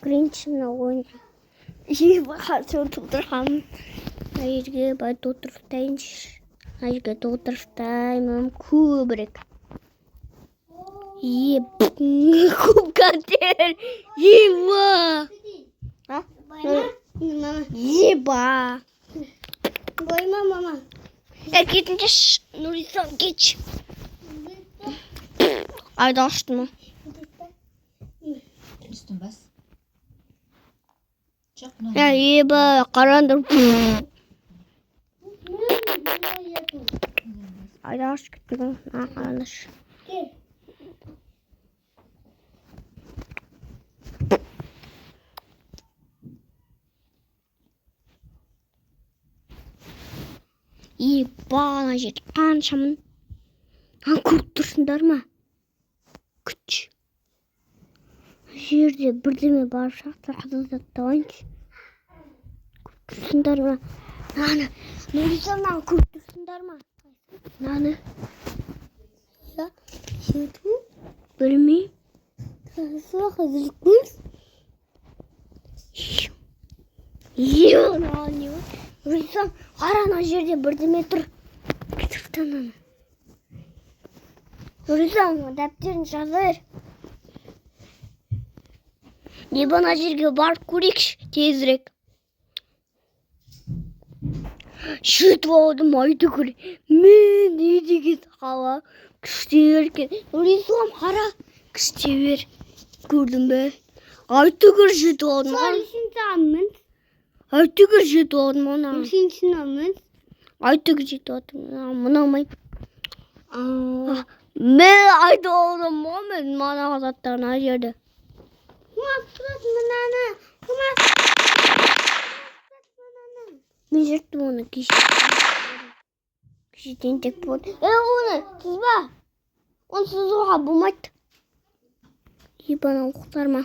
Гринч нөгөө хацуу тудрахам айргээ ба тудрахтай айргээ тудрахтай мам кубрик кубкатер ева еба гой мама гитэж нурисан гич айдашна Üstün bas. Çok я еба карандар айдаш гэдэг наханаш ебана жит аншамын көріп ма күч жерде бірдеме бар шақты қадалдатты ойыншы көріп ма наны нұрисаннан көріп ма наны я жету білмей сұрақ үзілкіз Нұрисан қара ана жерде бірдеме тұр кетірттен аны Нұрисан дәптерін жазыр ебана жерге барып көрейікші тезірек шөйтіп алдым айды көре мен не деген қала күштер екен Нұрислам қара күштер көрдің бе айтыгір жетіп алдым айтыгір жетіп алдым айтыгір жетіп алдым мұнамай мен айтып алдым мен мана заттар ана жерде мен жырттым оны кешеден тек болды оны сызба оны сызуға болмайды ебана оқытар ма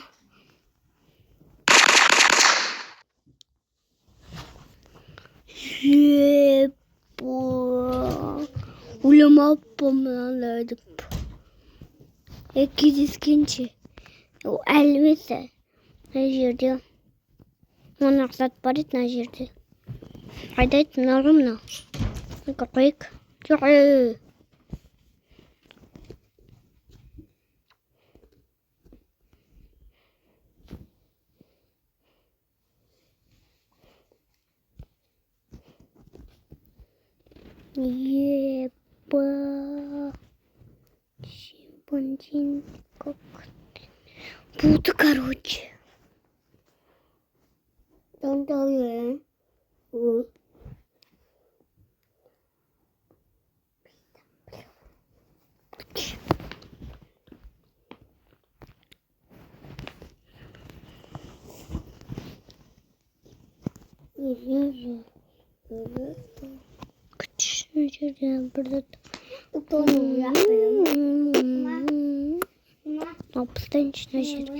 ойламаппын мынандайды кездескенше әлбетте мына жерде мына зат бар еді мына жерде қайдайды мынау мынау қойық жоқ еба шимпанзин как буду короче давай Постанечная жертва.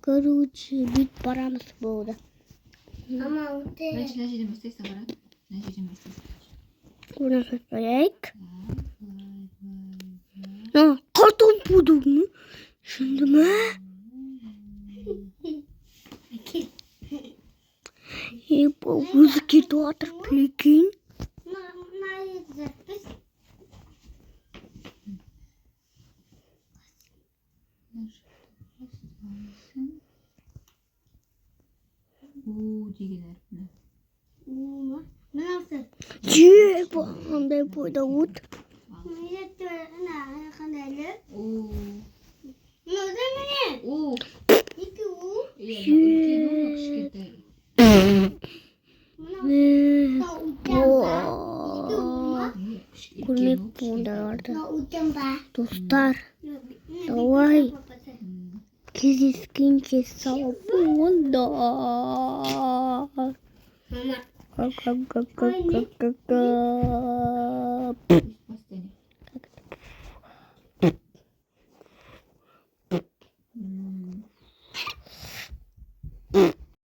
Короче, бит парамс болды. Значит, нәжеден бастайсың бара. Нәжеден бастайсың. Оны состояйк. Қартон будыңы? Шынды ма? Еба өзі кетіп атыр пілекейін. деген әрпіне. Еба қандай бойда өт. Көрмек болдарды. Достар, давай кездескенше сау болыңдар.